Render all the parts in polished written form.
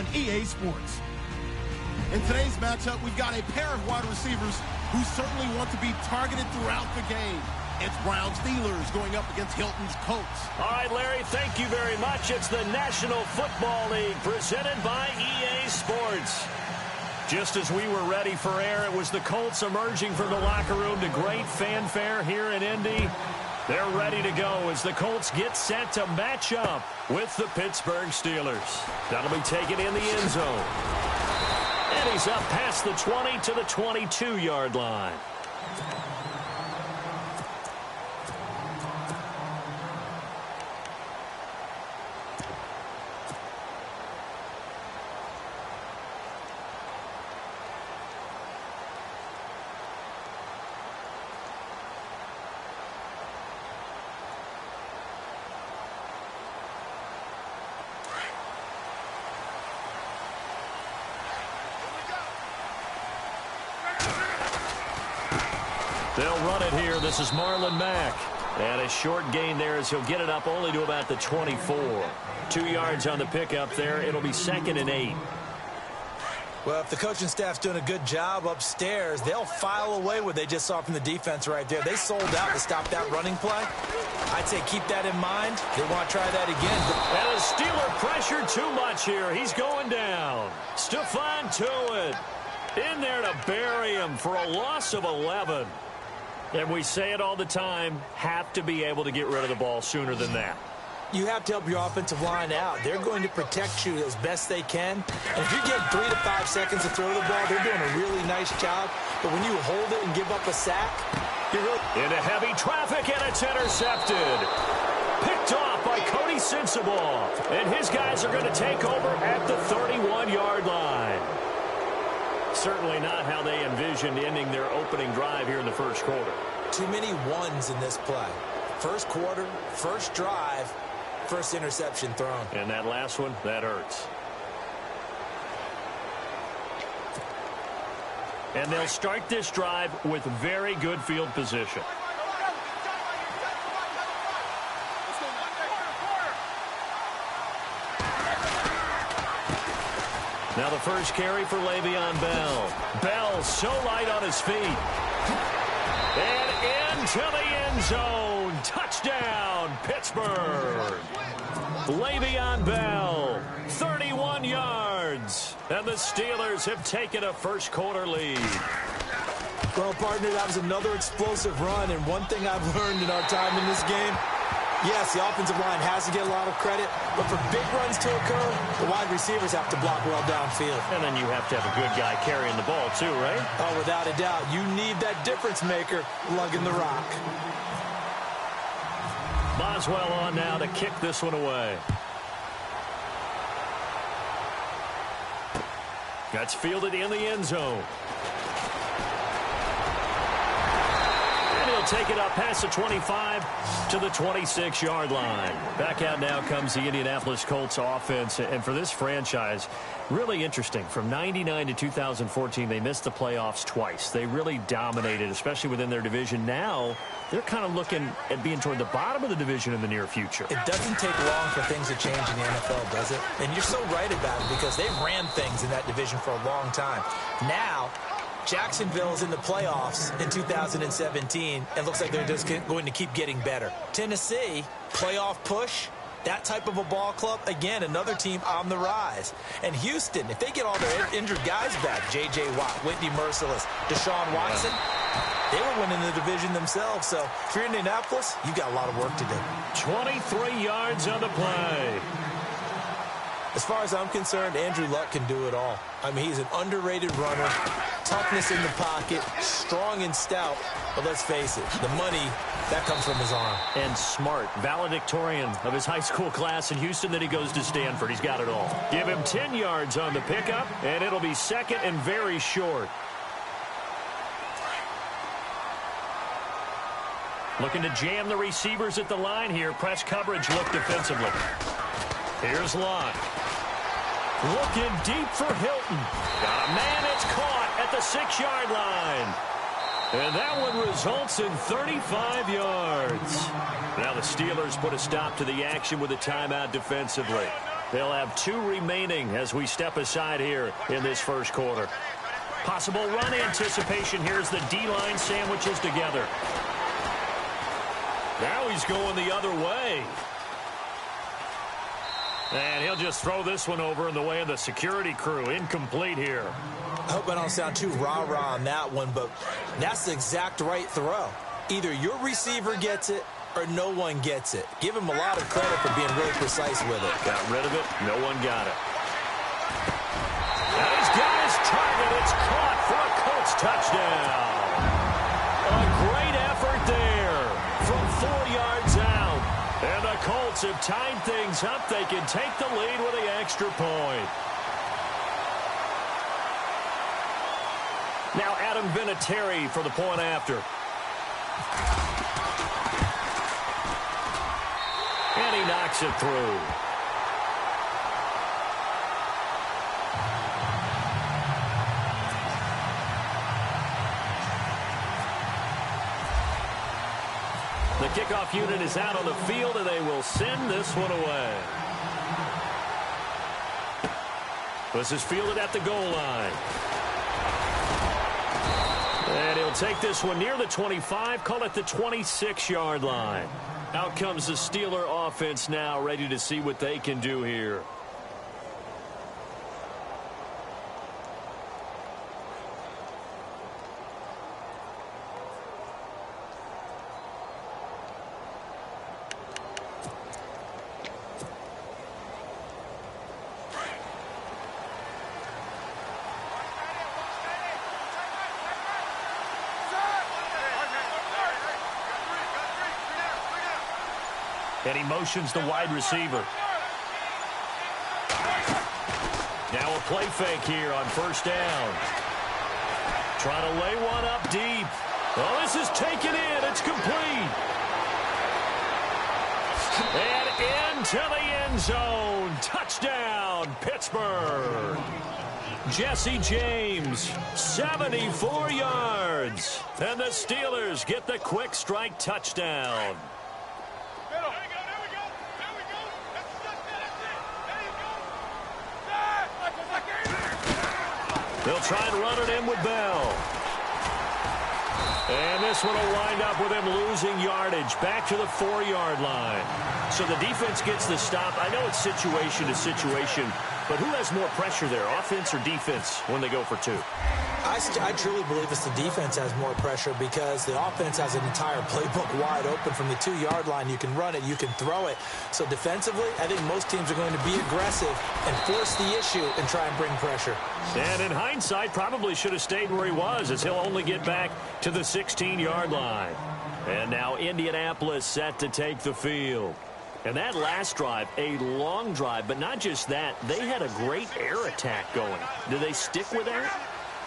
on EA Sports. In today's matchup, we've got a pair of wide receivers who certainly want to be targeted throughout the game. It's Browns Steelers going up against Hilton's Colts. All right, Larry, thank you very much. It's the National Football League presented by EA Sports. Just as we were ready for air, it was the Colts emerging from the locker room to great fanfare here in Indy. They're ready to go as the Colts get set to match up with the Pittsburgh Steelers. That'll be taken in the end zone. And he's up past the 20 to the 22-yard line. They'll run it here. This is Marlon Mack. And a short gain there as he'll get it up only to about the 24. 2 yards on the pickup there. It'll be 2nd and 8. Well, if the coaching staff's doing a good job upstairs, they'll file away what they just saw from the defense right there. They sold out to stop that running play. I'd say keep that in mind. They want to try that again. And a Steeler pressure too much here. He's going down. Stephon Tuitt in there to bury him for a loss of 11. And we say it all the time, have to be able to get rid of the ball sooner than that. You have to help your offensive line out. They're going to protect you as best they can. And if you get 3 to 5 seconds to throw the ball, they're doing a really nice job. But when you hold it and give up a sack, you're really... Into heavy traffic, and it's intercepted. Picked off by Cody Sensabaugh. And his guys are going to take over at the 31-yard line. Certainly not how they envisioned ending their opening drive here in the first quarter. Too many ones in this play. First quarter, first drive, first interception thrown. And that last one, that hurts. And they'll start this drive with very good field position. Now the first carry for Le'Veon Bell. Bell so light on his feet. And into the end zone. Touchdown, Pittsburgh. Le'Veon Bell, 31 yards. And the Steelers have taken a first quarter lead. Well, partner, that was another explosive run. And one thing I've learned in our time in this game, yes, the offensive line has to get a lot of credit, but for big runs to occur, the wide receivers have to block well downfield. And then you have to have a good guy carrying the ball too, right? Oh, without a doubt. You need that difference maker lugging the rock. Boswell on now to kick this one away. That's fielded in the end zone. Take it up past the 25 to the 26-yard line. Back out now comes the Indianapolis Colts offense. And for this franchise, really interesting. From 99 to 2014, they missed the playoffs twice. They really dominated, especially within their division. Now, they're kind of looking at being toward the bottom of the division in the near future. It doesn't take long for things to change in the NFL, does it? And you're so right about it because they ran things in that division for a long time. Now, Jacksonville is in the playoffs in 2017 and looks like they're just going to keep getting better. Tennessee, playoff push, that type of a ball club, again, another team on the rise. And Houston, if they get all their injured guys back, J.J. Watt, Whitney Merciless, Deshaun Watson, they were winning the division themselves. So if you're in Indianapolis, you've got a lot of work to do. 23 yards on the play. As far as I'm concerned, Andrew Luck can do it all. I mean, he's an underrated runner, toughness in the pocket, strong and stout. But let's face it, the money, that comes from his arm. And smart, valedictorian of his high school class in Houston. Then he goes to Stanford. He's got it all. Give him 10 yards on the pickup, and it'll be 2nd and very short. Looking to jam the receivers at the line here. Press coverage look defensively. Here's Luck. Looking deep for Hilton. Got a man, it's caught at the 6-yard line. And that one results in 35 yards. Now the Steelers put a stop to the action with a timeout defensively. They'll have 2 remaining as we step aside here in this first quarter. Possible run anticipation. Here's the D-line sandwiches together. Now he's going the other way. And he'll just throw this one over in the way of the security crew. Incomplete here. I hope I don't sound too rah-rah on that one, but that's the exact right throw. Either your receiver gets it or no one gets it. Give him a lot of credit for being really precise with it. Got rid of it. No one got it. And he's got his target. It's caught for a Colts touchdown. A great effort there from 4 yards out. And the Colts have tied things up. They can take the lead with the extra point. Now Adam Vinatieri for the point after. And he knocks it through. The kickoff unit is out on the field, and they will send this one away. This is fielded at the goal line. And he'll take this one near the 25, call it the 26-yard line. Out comes the Steeler offense now, ready to see what they can do here. And he motions the wide receiver. Now a play fake here on first down. Trying to lay one up deep. Oh, this is taken in. It's complete. And into the end zone. Touchdown, Pittsburgh. Jesse James, 74 yards. And the Steelers get the quick strike touchdown. They'll try and run it in with Bell. And this one will wind up with him losing yardage back to the 4-yard line. So the defense gets the stop. I know it's situation to situation, but who has more pressure there, offense or defense, when they go for 2? I truly believe it's the defense has more pressure because the offense has an entire playbook wide open from the 2-yard line. You can run it, you can throw it. So defensively, I think most teams are going to be aggressive and force the issue and try and bring pressure. And in hindsight, probably should have stayed where he was, as he'll only get back to the 16-yard line. And now Indianapolis set to take the field. And that last drive, a long drive, but not just that, they had a great air attack going. Do they stick with that?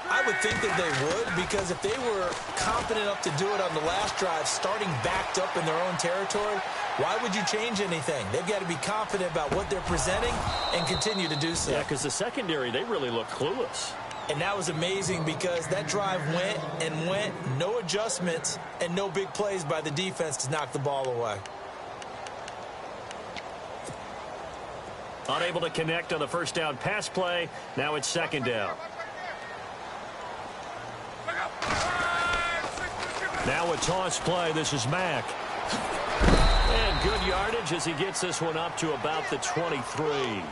I would think that they would, because if they were confident enough to do it on the last drive, starting backed up in their own territory, why would you change anything? They've got to be confident about what they're presenting and continue to do so. Yeah, because the secondary, they really look clueless. And that was amazing because that drive went and went, no adjustments, and no big plays by the defense to knock the ball away. Unable to connect on the first down pass play. Now it's second down. Now a toss play. This is Mack. And good yardage as he gets this one up to about the 23.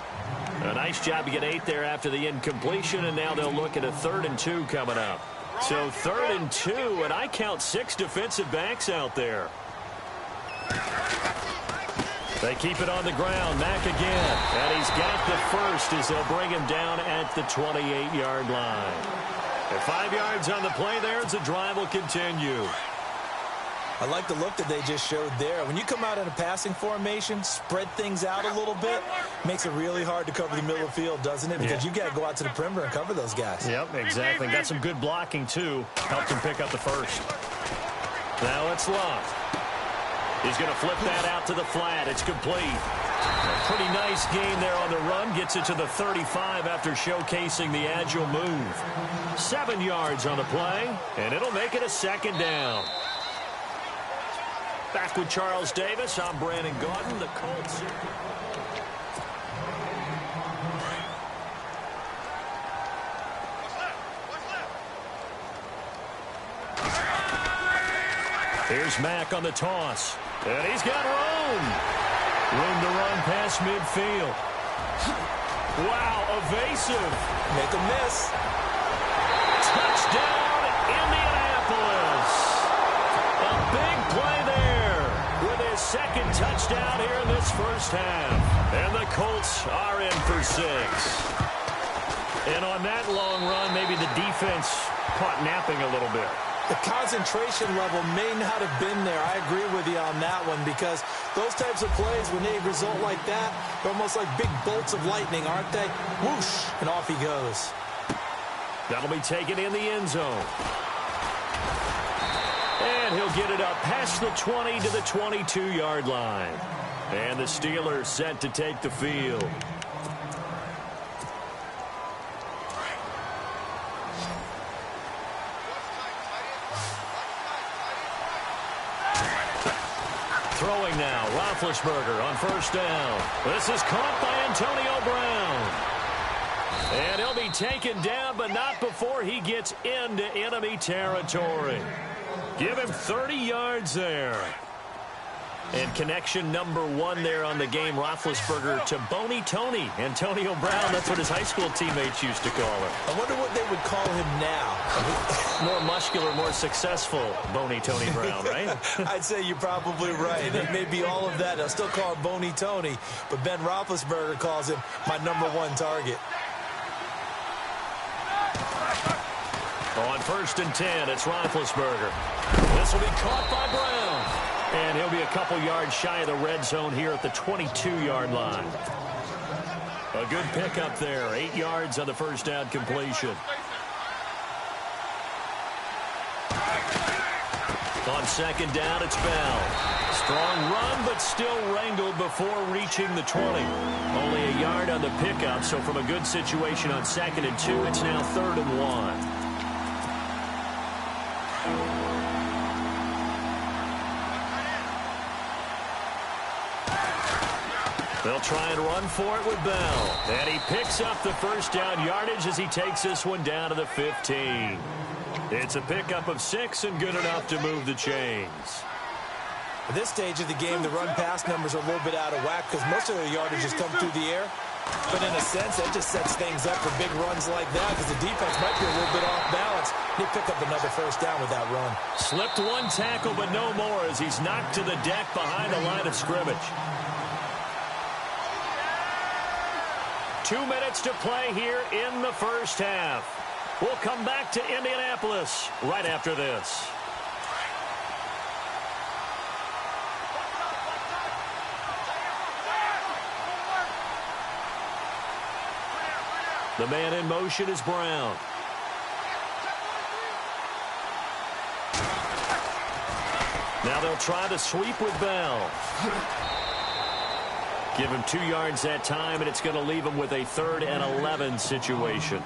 A nice job to get 8 there after the incompletion, and now they'll look at a 3rd and 2 coming up. So 3rd and 2, and I count 6 defensive backs out there. They keep it on the ground. Mack again. And he's got the first as they'll bring him down at the 28-yard line. And 5 yards on the play there as the drive will continue. I like the look that they just showed there. When you come out in a passing formation, spread things out a little bit, makes it really hard to cover the middle of the field, doesn't it? Because you've got to go out to the perimeter and cover those guys. Yep, exactly. Got some good blocking, too. Helped him pick up the first. Now it's Love. He's going to flip that out to the flat. It's complete. A pretty nice game there on the run. Gets it to the 35 after showcasing the agile move. 7 yards on the play, and it'll make it a second down. Back with Charles Davis. I'm Brandon Gaudin. The Colts. Here's Mack on the toss. And he's got room. Room to run past midfield. Wow, evasive. Make a miss. Touchdown, Indianapolis. A big play there with his second touchdown here in this first half. And the Colts are in for 6. And on that long run, maybe the defense caught napping a little bit. The concentration level may not have been there. I agree with you on that one because those types of plays, when they result like that, they're almost like big bolts of lightning, aren't they? Whoosh, and off he goes. That'll be taken in the end zone. And he'll get it up past the 20 to the 22-yard line. And the Steelers set to take the field. Throwing now, Roethlisberger on first down. This is caught by Antonio Brown. And he'll be taken down, but not before he gets into enemy territory. Give him 30 yards there. And connection number 1 there on the game, Roethlisberger to Boney Tony. Antonio Brown, that's what his high school teammates used to call him. I wonder what they would call him now. More muscular, more successful Boney Tony Brown, right? I'd say you're probably right. It may be all of that. They'll still call him Boney Tony, but Ben Roethlisberger calls him my number 1 target. On first and 10, it's Roethlisberger. This will be caught by Brown. And he'll be a couple yards shy of the red zone here at the 22-yard line. A good pickup there. 8 yards on the first down completion. On second down, it's Bell. Strong run, but still wrangled before reaching the 20. Only a yard on the pickup, so from a good situation on second and 2, it's now 3rd and 1. They'll try and run for it with Bell. And he picks up the first down yardage as he takes this one down to the 15. It's a pickup of 6 and good enough to move the chains. At this stage of the game, the run-pass numbers are a little bit out of whack because most of their yardage has come through the air. But in a sense, that just sets things up for big runs like that because the defense might be a little bit off balance. They pick up another first down with that run. Slipped one tackle, but no more as he's knocked to the deck behind the line of scrimmage. 2 minutes to play here in the first half. We'll come back to Indianapolis right after this. The man in motion is Brown. Now they'll try to sweep with Bell. Give him 2 yards that time, and it's going to leave him with a 3rd and 11 situation.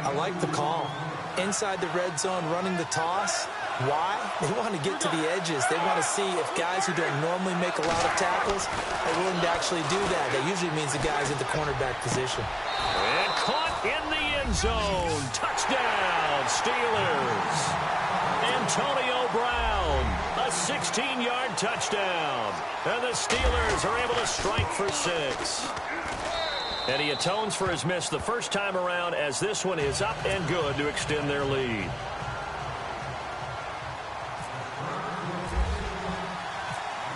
I like the call. Inside the red zone, running the toss. Why? They want to get to the edges. They want to see if guys who don't normally make a lot of tackles are willing to actually do that. That usually means the guys at the cornerback position. And caught in the end zone. Touchdown, Steelers. Antonio Brown, a 16-yard touchdown. And the Steelers are able to strike for 6. And he atones for his miss the first time around as this one is up and good to extend their lead.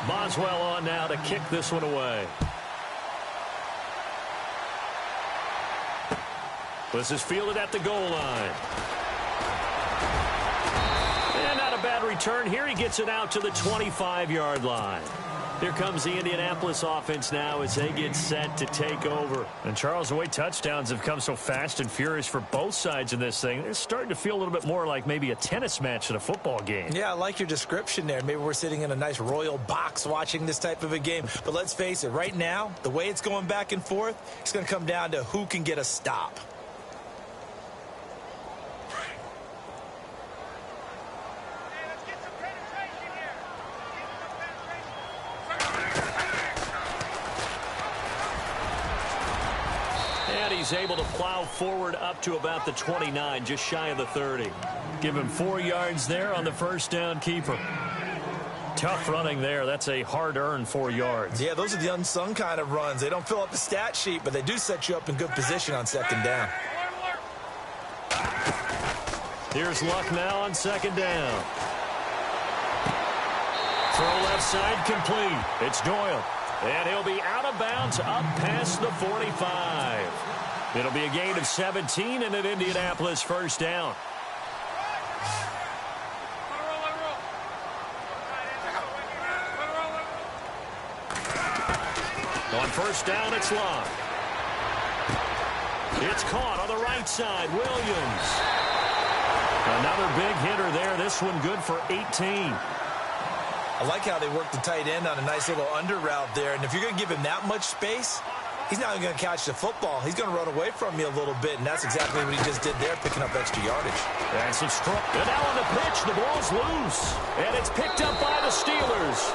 Boswell on now to kick this one away. This is fielded at the goal line. And not a bad return here. He gets it out to the 25-yard line. Here comes the Indianapolis offense now as they get set to take over. And, Charles, the way touchdowns have come so fast and furious for both sides in this thing, it's starting to feel a little bit more like maybe a tennis match than a football game. Yeah, I like your description there. Maybe we're sitting in a nice royal box watching this type of a game. But let's face it, right now, the way it's going back and forth, it's going to come down to who can get a stop. He's able to plow forward up to about the 29, just shy of the 30. Give him 4 yards there on the first down keeper. Tough running there. That's a hard-earned 4 yards. Yeah, those are the unsung kind of runs. They don't fill up the stat sheet, but they do set you up in good position on second down. Here's Luck now on second down. Throw left side complete. It's Doyle. And he'll be out of bounds up past the 45. It'll be a gain of 17 and an Indianapolis first down. On first down, it's Luck. It's caught on the right side. Williams. Another big hitter there. This one good for 18. I like how they work the tight end on a nice little under route there. And if you're going to give him that much space, he's not even going to catch the football. He's going to run away from you a little bit, and that's exactly what he just did there, picking up extra yardage. And some strong. And now on the pitch, the ball's loose. And it's picked up by the Steelers.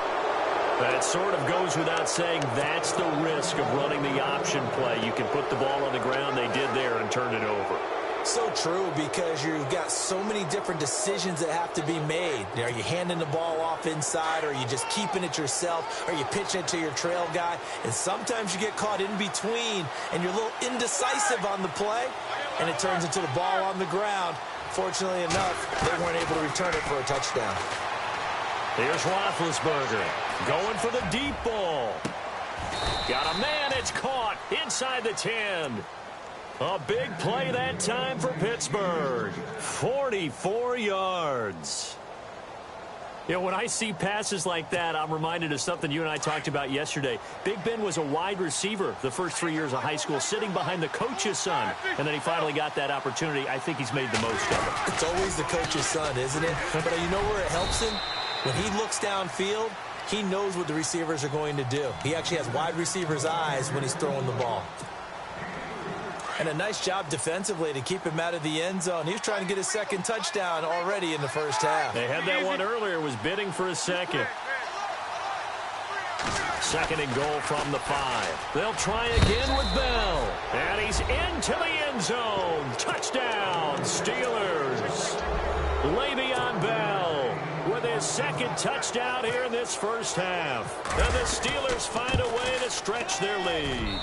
That sort of goes without saying. That's the risk of running the option play. You can put the ball on the ground. They did there and turned it over. So true, because you've got so many different decisions that have to be made. Are you handing the ball off inside, or are you just keeping it yourself? Are you pitching it to your trail guy? And sometimes you get caught in between, and you're a little indecisive on the play, and it turns into the ball on the ground. Fortunately enough, they weren't able to return it for a touchdown. Here's Roethlisberger going for the deep ball. Got a man. It's caught inside the 10. A big play that time for Pittsburgh. 44 yards. You know, when I see passes like that, I'm reminded of something you and I talked about yesterday. Big Ben was a wide receiver the first 3 years of high school, sitting behind the coach's son. And then he finally got that opportunity. I think he's made the most of it. It's always the coach's son, isn't it? But you know where it helps him? When he looks downfield, he knows what the receivers are going to do. He actually has wide receivers' eyes when he's throwing the ball. And a nice job defensively to keep him out of the end zone. He was trying to get his second touchdown already in the first half. They had that one earlier, was bidding for a second. Second and goal from the 5. They'll try again with Bell. And he's into the end zone. Touchdown, Steelers. Le'Veon Bell with his second touchdown here in this first half. And the Steelers find a way to stretch their lead.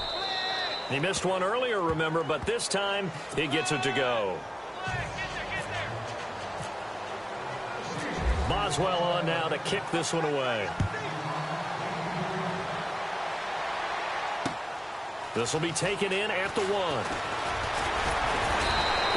He missed one earlier, remember, but this time he gets it to go. Boswell on now to kick this one away. This will be taken in at the 1.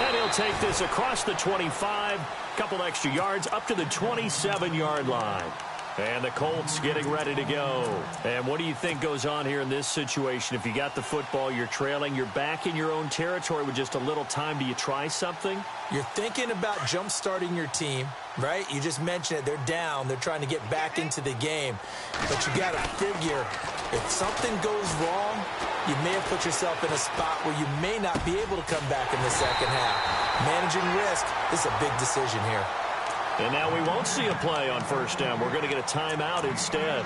And he'll take this across the 25, couple extra yards up to the 27-yard line. And the Colts getting ready to go. And what do you think goes on here in this situation? If you got the football, you're trailing, you're back in your own territory with just a little time. Do you try something? You're thinking about jump-starting your team, right? You just mentioned it. They're down. They're trying to get back into the game. But you got to figure, if something goes wrong, you may have put yourself in a spot where you may not be able to come back in the second half. Managing risk is a big decision here. And now we won't see a play on first down. We're going to get a timeout instead,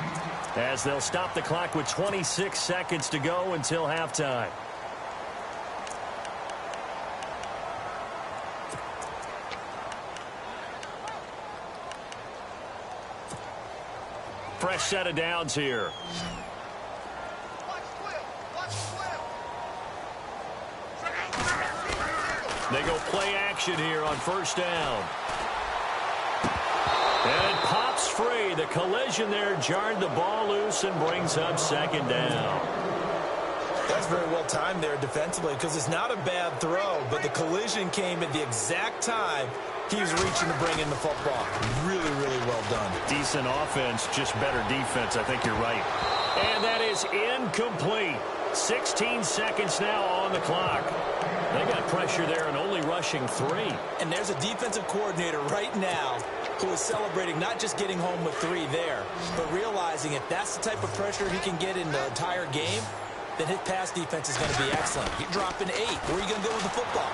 as they'll stop the clock with 26 seconds to go until halftime. Fresh set of downs here. They go play action here on first down. And it pops free. The collision there jarred the ball loose and brings up second down. That's very well timed there defensively, because it's not a bad throw, but the collision came at the exact time he was reaching to bring in the football. Really, really well done. Decent offense, just better defense. I think you're right. And that is incomplete. 16 seconds now on the clock. They got pressure there and only rushing 3. And there's a defensive coordinator right now who is celebrating not just getting home with 3 there, but realizing if that's the type of pressure he can get in the entire game, then his pass defense is going to be excellent. You're dropping 8. Where are you going to go with the football?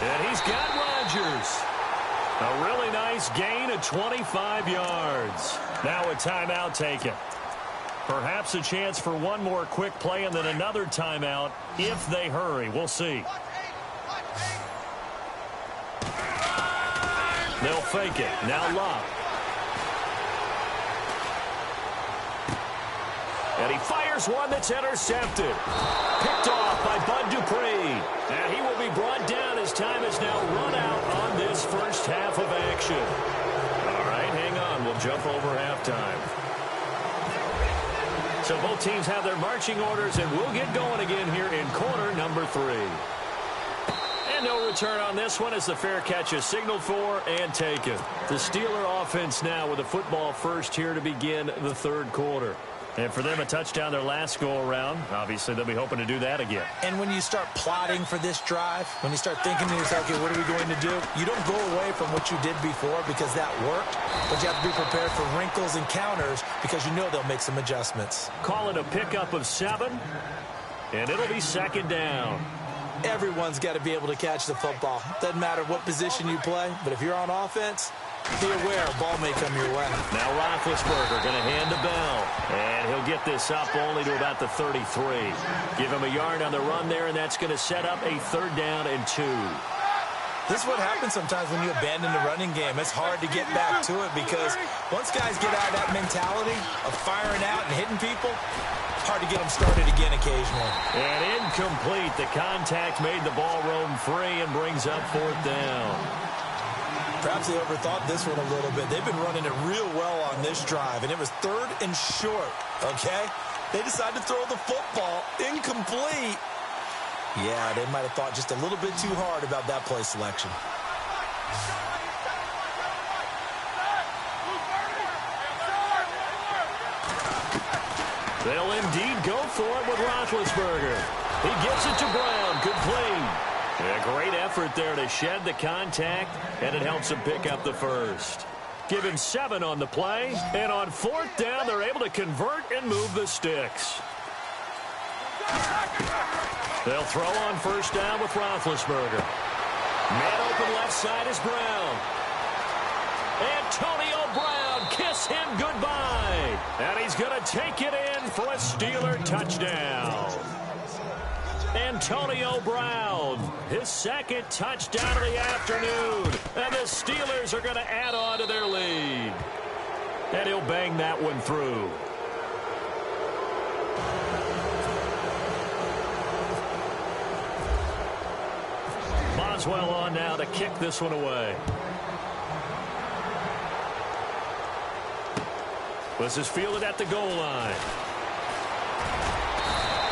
And he's got Rodgers. A really nice gain of 25 yards. Now a timeout taken. Perhaps a chance for one more quick play and then another timeout if they hurry. We'll see. They'll fake it. Now Luck. And he fires one that's intercepted. Picked off by Bud Dupree. And he will be brought down as time is now run out on this first half of action. All right, hang on. We'll jump over halftime. So both teams have their marching orders, and we'll get going again here in quarter number 3. And no return on this one as the fair catch is signaled for and taken. The Steeler offense now with the football first here to begin the third quarter. And for them, a touchdown their last go-around. Obviously, they'll be hoping to do that again. And when you start plotting for this drive, when you start thinking to yourself, okay, what are we going to do? You don't go away from what you did before because that worked, but you have to be prepared for wrinkles and counters because you know they'll make some adjustments. Call it a pickup of 7, and it'll be second down. Everyone's got to be able to catch the football. Doesn't matter what position you play, but if you're on offense, be aware a ball may come your way. Now Roethlisberger going to hand to Bell. And he'll get this up only to about the 33. Give him a yard on the run there, and that's going to set up a 3rd down and 2. This is what happens sometimes when you abandon the running game. It's hard to get back to it because once guys get out of that mentality of firing out and hitting people, it's hard to get them started again occasionally. And incomplete. The contact made the ball roam free and brings up 4th down. Perhaps they overthought this one a little bit. They've been running it real well on this drive, and it was 3rd and short, okay? They decided to throw the football incomplete. Yeah, they might have thought just a little bit too hard about that play selection. They'll indeed go for it with Roethlisberger. He gets it to Brown. Complete. A great effort there to shed the contact, and it helps him pick up the first. Give him 7 on the play, and on 4th down, they're able to convert and move the sticks. They'll throw on 1st down with Roethlisberger. Man open left side is Brown. Antonio Brown, kiss him goodbye. And he's going to take it in for a Steeler touchdown. Antonio Brown, his 2nd touchdown of the afternoon. And the Steelers are going to add on to their lead. And he'll bang that one through. Boswell on now to kick this one away. This is fielded at the goal line.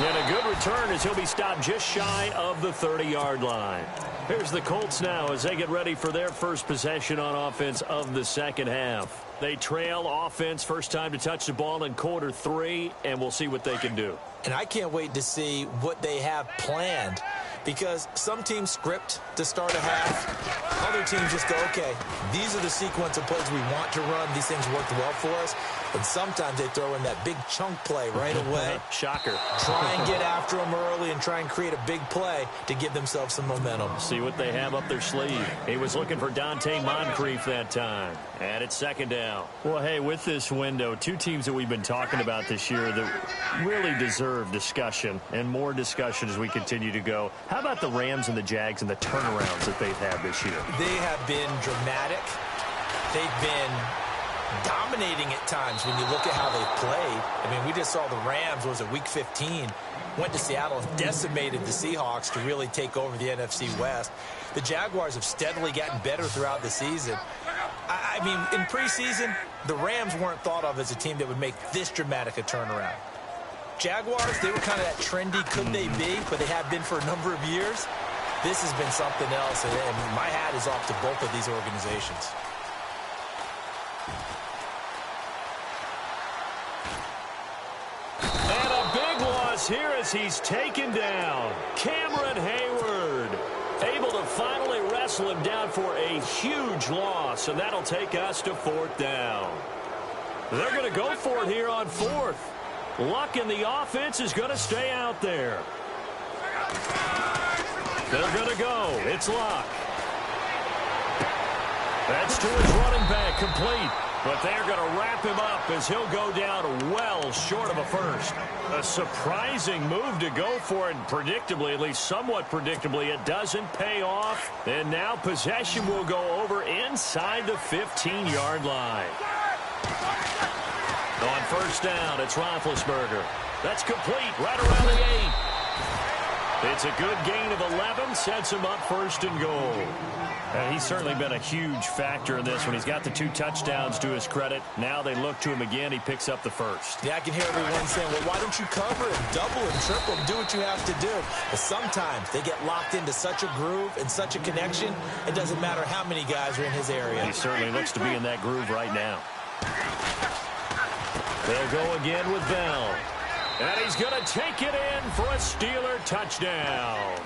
And a good return as he'll be stopped just shy of the 30-yard line. Here's the Colts now as they get ready for their first possession on offense of the second half. They trail offense, first time to touch the ball in quarter 3, and we'll see what they can do. And I can't wait to see what they have planned, because some teams script to start a half. Other teams just go, okay, these are the sequence of plays we want to run. These things worked well for us. And sometimes they throw in that big chunk play right away. Shocker. Try and get after them early and try and create a big play to give themselves some momentum. See what they have up their sleeve. He was looking for Dante Moncrief that time. And it's second down. Well, hey, with this window, 2 teams that we've been talking about this year that really deserve discussion and more discussion as we continue to go. How about the Rams and the Jags and the turnarounds that they've had this year? They have been dramatic. They've been dominating at times when you look at how they've played. I mean, we just saw the Rams, was it week 15, went to Seattle and decimated the Seahawks to really take over the NFC West. The Jaguars have steadily gotten better throughout the season. I mean, in preseason, the Rams weren't thought of as a team that would make this dramatic a turnaround. Jaguars, they were kind of that trendy could they be, but they have been for a number of years. This has been something else, and my hat is off to both of these organizations. And a big loss here as he's taken down. Cameron Hayward able to finally wrestle him down for a huge loss, and that'll take us to 4th down. They're going to go for it here on 4th. Luck in the offense is going to stay out there. They're going to go. It's Luck. That's to his running back, complete. But they're going to wrap him up as he'll go down well short of a first. A surprising move to go for it, predictably, at least somewhat predictably. It doesn't pay off. And now possession will go over inside the 15-yard line. On first down, it's Roethlisberger. That's complete right around the 8. It's a good gain of 11, sets him up first and goal. He's certainly been a huge factor in this when he's got the 2 touchdowns to his credit. Now they look to him again. He picks up the first. Yeah, I can hear everyone saying, well, why don't you cover him, double him, triple him, do what you have to do. But sometimes they get locked into such a groove and such a connection, it doesn't matter how many guys are in his area. He certainly looks to be in that groove right now. They'll go again with Bell. And he's going to take it in for a Steeler touchdown.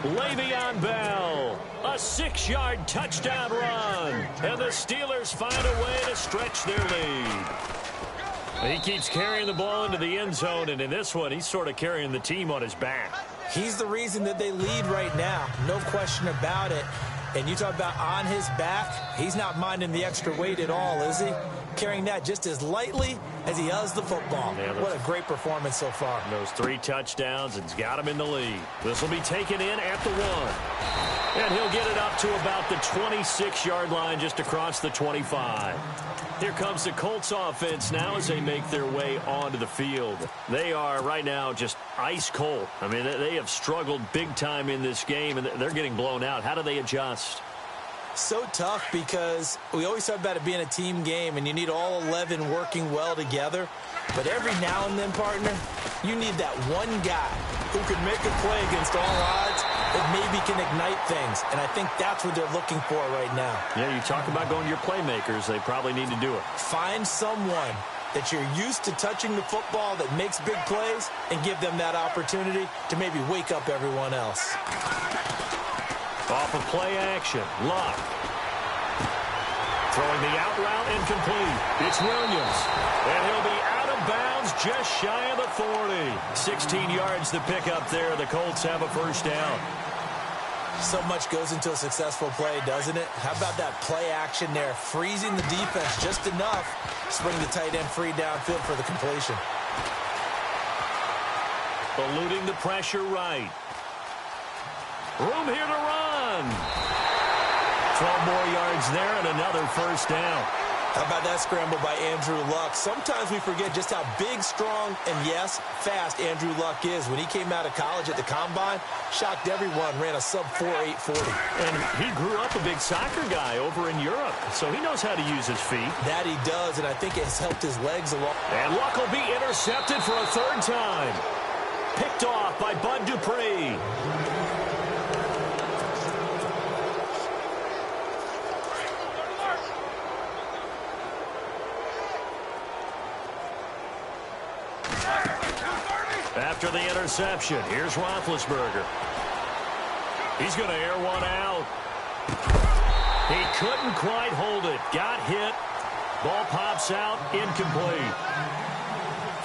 Le'Veon Bell, a 6-yard touchdown run. And the Steelers find a way to stretch their lead. He keeps carrying the ball into the end zone, and in this one, he's sort of carrying the team on his back. He's the reason that they lead right now, no question about it. And you talk about on his back, he's not minding the extra weight at all, is he? Carrying that just as lightly as he does the football. Yeah, what a great performance so far. Those 3 touchdowns, and it's got him in the lead. This will be taken in at the 1. And he'll get it up to about the 26-yard line, just across the 25. Here comes the Colts offense now as they make their way onto the field. They are right now just ice cold. I mean, they have struggled big time in this game, and they're getting blown out. How do they adjust? So tough, because we always talk about it being a team game, and you need all 11 working well together. But every now and then, partner, you need that one guy who can make a play against all odds that maybe can ignite things. And I think that's what they're looking for right now. Yeah, you talk about going to your playmakers. They probably need to do it. Find someone that you're used to touching the football that makes big plays and give them that opportunity to maybe wake up everyone else. Off of play action, Luck. Throwing the out route incomplete. It's Williams. And he'll be out of bounds just shy of the 40. 16 yards to pick up there. The Colts have a first down. So much goes into a successful play, doesn't it? How about that play action there? Freezing the defense just enough to bring the tight end free downfield for the completion. Eluding the pressure right. Room here to run. 12 more yards there and another first down. How about that scramble by Andrew Luck? Sometimes we forget just how big, strong, and, yes, fast Andrew Luck is. When he came out of college at the Combine, shocked everyone, ran a sub-4 840. And he grew up a big soccer guy over in Europe, so he knows how to use his feet. That he does, and I think it has helped his legs along. And Luck will be intercepted for a 3rd time. Picked off by Bud Dupree. After the interception, here's Roethlisberger. He's going to air one out. He couldn't quite hold it. Got hit. Ball pops out. Incomplete.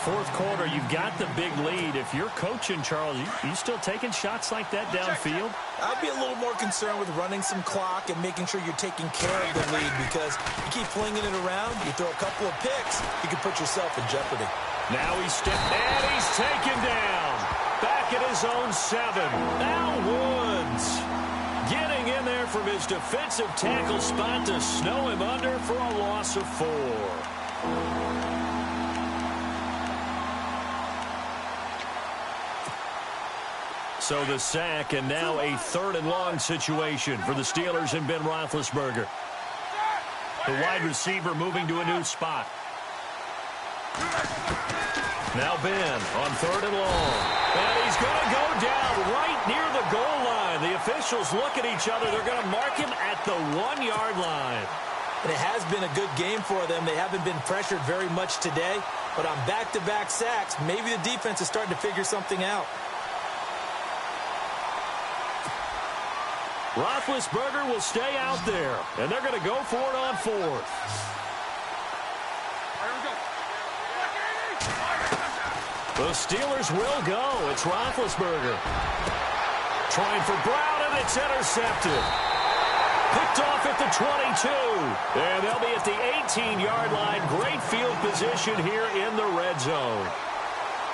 4th quarter, you've got the big lead. If you're coaching, Charles, you still taking shots like that downfield? I'd be a little more concerned with running some clock and making sure you're taking care of the lead, because you keep flinging it around, you throw a couple of picks, you can put yourself in jeopardy. Now he's stepped, and he's taken down. Back at his own 7. Now Woods getting in there from his defensive tackle spot to snow him under for a loss of 4. So the sack, and now a 3rd and long situation for the Steelers and Ben Roethlisberger. The wide receiver moving to a new spot. Now Ben on 3rd and long. And he's going to go down right near the goal line. The officials look at each other. They're going to mark him at the 1-yard line. And it has been a good game for them. They haven't been pressured very much today. But on back-to-back sacks, maybe the defense is starting to figure something out. Roethlisberger will stay out there, and they're going to go for it on 4th. The Steelers will go. It's Roethlisberger. Trying for Brown, and it's intercepted. Picked off at the 22. And they'll be at the 18-yard line. Great field position here in the red zone.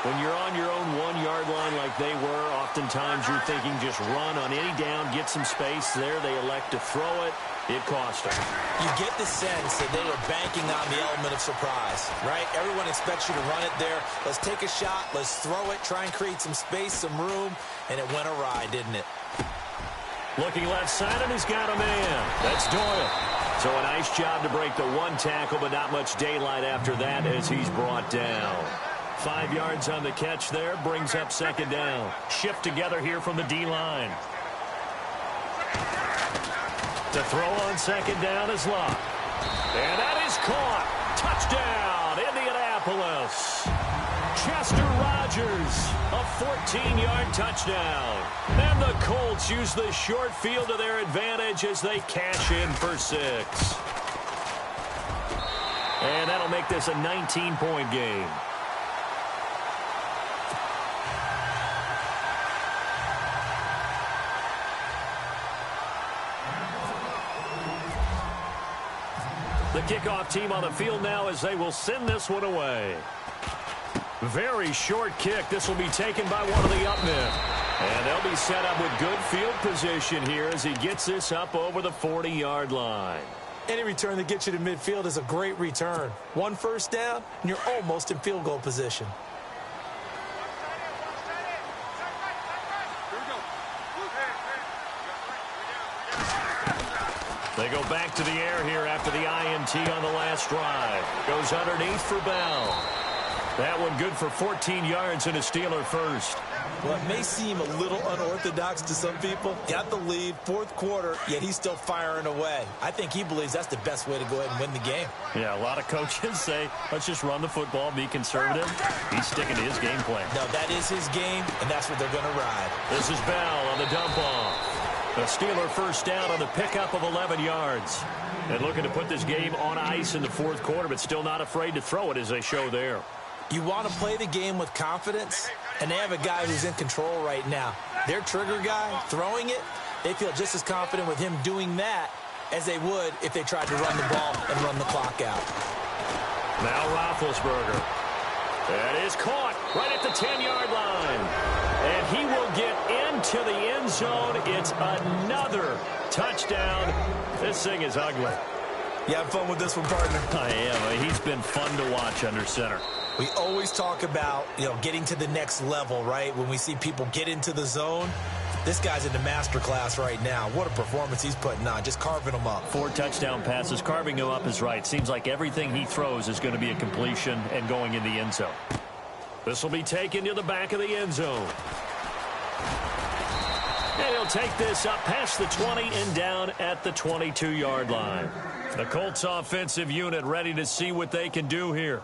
When you're on your own 1-yard line like they were, oftentimes you're thinking just run on any down, get some space. There they elect to throw it. It cost them. You get the sense that they were banking on the element of surprise, right? Everyone expects you to run it there. Let's take a shot. Let's throw it. Try and create some space, some room. And it went awry, didn't it? Looking left side, and he's got a man. That's Doyle. So a nice job to break the one tackle, but not much daylight after that as he's brought down. 5 yards on the catch there, brings up second down. Shift together here from the D-line. To throw on second down is Locke. And that is caught. Touchdown, Indianapolis. Chester Rogers, a 14-yard touchdown. And the Colts use the short field to their advantage as they cash in for 6. And that'll make this a 19-point game. The kickoff team on the field now as they will send this one away. Very short kick. This will be taken by one of the up men. And they'll be set up with good field position here as he gets this up over the 40-yard line. Any return that gets you to midfield is a great return. 1 first down, and you're almost in field goal position. They go back to the air here after the INT on the last drive. Goes underneath for Bell. That one good for 14 yards and a Steeler first. Well, it may seem a little unorthodox to some people. Got the lead, 4th quarter, yet he's still firing away. I think he believes that's the best way to go ahead and win the game. Yeah, a lot of coaches say, let's just run the football, be conservative. He's sticking to his game plan. No, that is his game, and that's what they're going to ride. This is Bell on the dump off. The Steeler first down on the pickup of 11 yards. And looking to put this game on ice in the 4th quarter, but still not afraid to throw it as they show there. You want to play the game with confidence, and they have a guy who's in control right now. Their trigger guy, throwing it, they feel just as confident with him doing that as they would if they tried to run the ball and run the clock out. Now Roethlisberger. That is caught right at the 10-yard line. And he will get into the end zone. It's another touchdown. This thing is ugly. You have fun with this one, partner? I am. He's been fun to watch under center. We always talk about, getting to the next level, right? When we see people get into the zone, this guy's in the master class right now. What a performance he's putting on, just carving them up. 4 touchdown passes. Carving him up is right. Seems like everything he throws is going to be a completion and going in the end zone. This will be taken to the back of the end zone. And he'll take this up past the 20 and down at the 22-yard line. The Colts offensive unit ready to see what they can do here.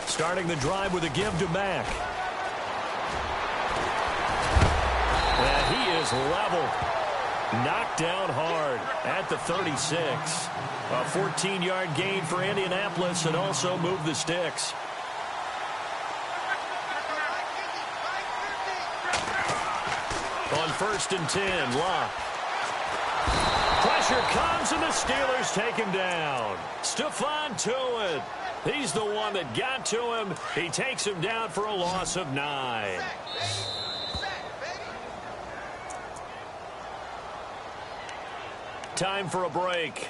Starting the drive with a give to Mack. And he is level. Knocked down hard at the 36. A 14-yard gain for Indianapolis and also moved the sticks. On 1st and 10, Locke. Pressure comes and the Steelers take him down. Stephon Tuitt. He's the one that got to him. He takes him down for a loss of 9. Time for a break.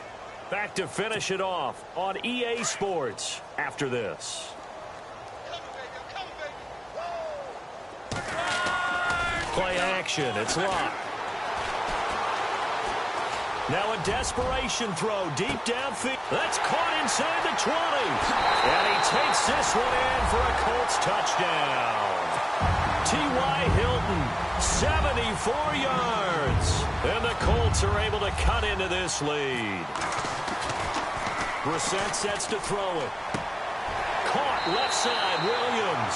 Back to finish it off on EA Sports after this. Play action. It's Locke. Now a desperation throw deep downfield. That's caught inside the 20. And he takes this one in for a Colts touchdown. T.Y. Hilton, 74 yards. And the Colts are able to cut into this lead. Brissett sets to throw it. Caught left side, Williams.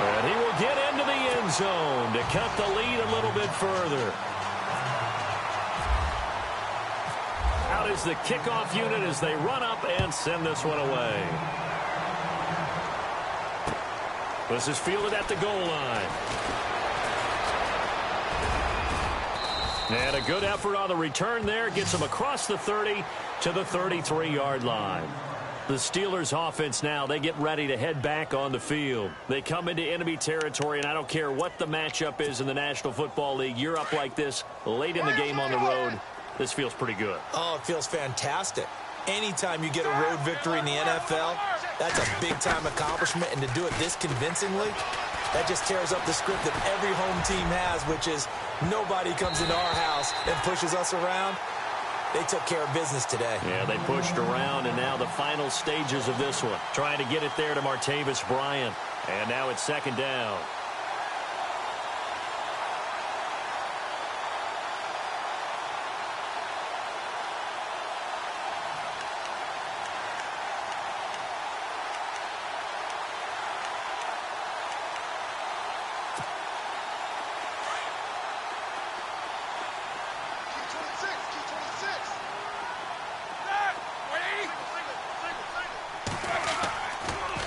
And he will get into the end zone to cut the lead a little bit further. Out is the kickoff unit as they run up and send this one away. This is fielded at the goal line. And a good effort on the return there. Gets him across the 30 to the 33-yard line. The Steelers offense now, they get ready to head back on the field. They come into enemy territory, and I don't care what the matchup is in the National Football League. You're up like this late in the game on the road. This feels pretty good. Oh, it feels fantastic. Anytime you get a road victory in the NFL, that's a big-time accomplishment, and to do it this convincingly, that just tears up the script that every home team has, which is nobody comes into our house and pushes us around. They took care of business today. Yeah, they pushed around, and now the final stages of this one. Trying to get it there to Martavis Bryant. And now it's second down.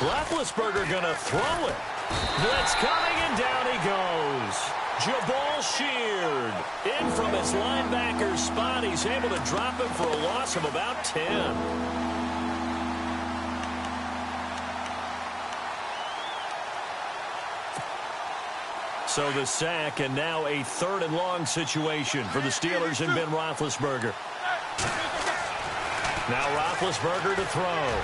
Roethlisberger going to throw it. Blitz coming, and down he goes. Jabal Sheard in from his linebacker spot. He's able to drop him for a loss of about 10. So the sack, and now a 3rd and long situation for the Steelers and Ben Roethlisberger. Now Roethlisberger to throw.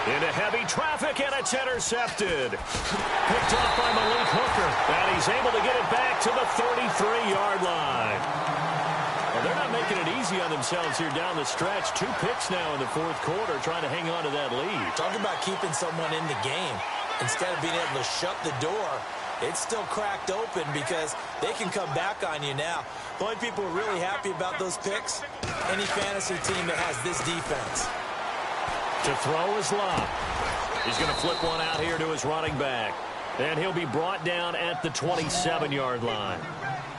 Into heavy traffic, and it's intercepted. Picked off by Malik Hooker, and he's able to get it back to the 33-yard line. Well, they're not making it easy on themselves here down the stretch. 2 picks now in the 4th quarter, trying to hang on to that lead. Talking about keeping someone in the game. Instead of being able to shut the door, it's still cracked open because they can come back on you now. The only people who are really happy about those picks, any fantasy team that has this defense. To throw is Locke. He's going to flip one out here to his running back. And he'll be brought down at the 27-yard line.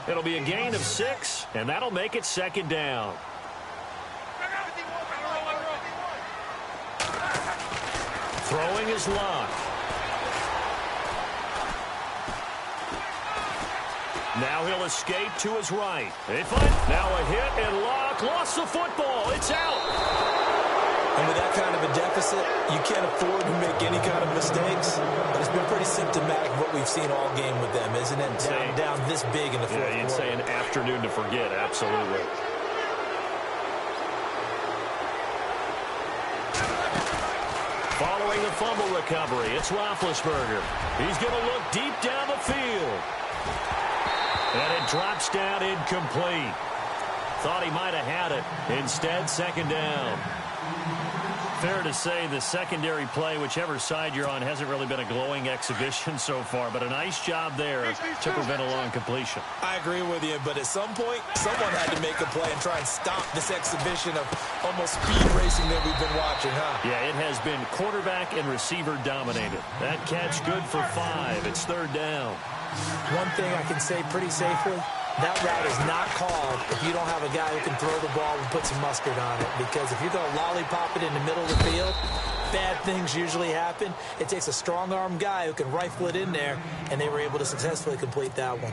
It'll be a gain of 6, and that'll make it second down. Throwing is Locke. Now he'll escape to his right. They find now a hit, and Locke lost the football. It's out. And with that kind of a deficit, you can't afford to make any kind of mistakes. But it's been pretty symptomatic of what we've seen all game with them, isn't it? Down this big in the 4th quarter. Yeah, you'd say an afternoon to forget, absolutely. Following the fumble recovery, it's Roethlisberger. He's going to look deep down the field. And it drops down incomplete. Thought he might have had it. Instead, second down. Fair to say the secondary play, whichever side you're on, hasn't really been a glowing exhibition so far, but a nice job there to prevent a long completion. I agree with you, but at some point, someone had to make a play and try and stop this exhibition of almost speed racing that we've been watching, huh? Yeah, it has been quarterback and receiver dominated. That catch good for 5. It's 3rd down. One thing I can say pretty safely, that route is not called if you don't have a guy who can throw the ball and put some mustard on it. Because if you're going to lollipop it in the middle of the field, bad things usually happen. It takes a strong-arm guy who can rifle it in there, and they were able to successfully complete that one.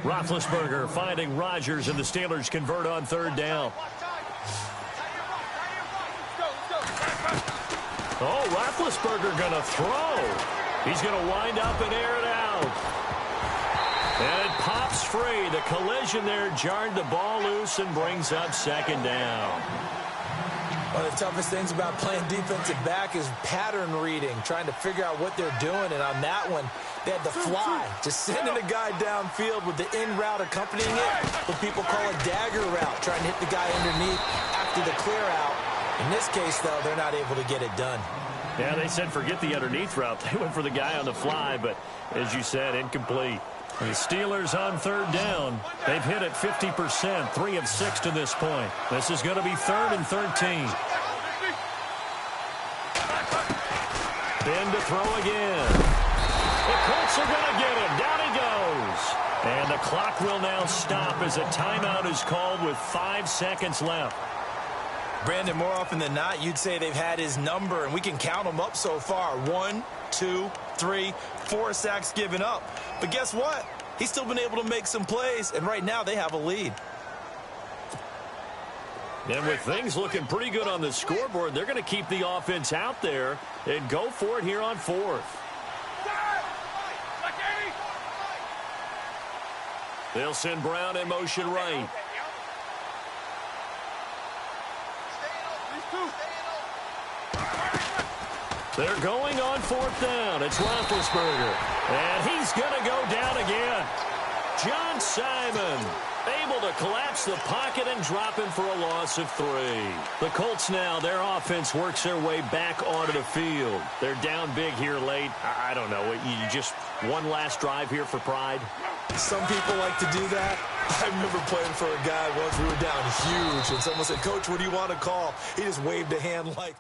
Roethlisberger finding Rodgers, and the Steelers convert on 3rd down. Oh, Roethlisberger going to throw. He's going to wind up and air it out. And it pops free. The collision there jarred the ball loose and brings up second down. One of the toughest things about playing defensive back is pattern reading, trying to figure out what they're doing. And on that one, they had to fly, just sending a guy downfield with the in route accompanying it, what people call a dagger route, trying to hit the guy underneath after the clear out. In this case, though, they're not able to get it done. Yeah, they said forget the underneath route. They went for the guy on the fly, but as you said, incomplete. The Steelers on 3rd down. They've hit it 50%, 3 of 6 to this point. This is going to be 3rd and 13. Ben to throw again. The Colts are going to get him. Down he goes. And the clock will now stop as a timeout is called with 5 seconds left. Brandon, more often than not, you'd say they've had his number, and we can count them up so far. 1, 2, 3, 4 sacks given up. But guess what? He's still been able to make some plays, and right now they have a lead. And with things looking pretty good on the scoreboard, they're going to keep the offense out there and go for it here on 4th. They'll send Brown in motion right. They're going on 4th down. It's Roethlisberger. And he's going to go down again. John Simon able to collapse the pocket and drop him for a loss of 3. The Colts now, their offense works their way back onto the field. They're down big here late. I don't know. You just one last drive here for pride? Some people like to do that. I remember playing for a guy once. We were down huge, and someone said, "Coach, what do you want to call?" He just waved a hand like...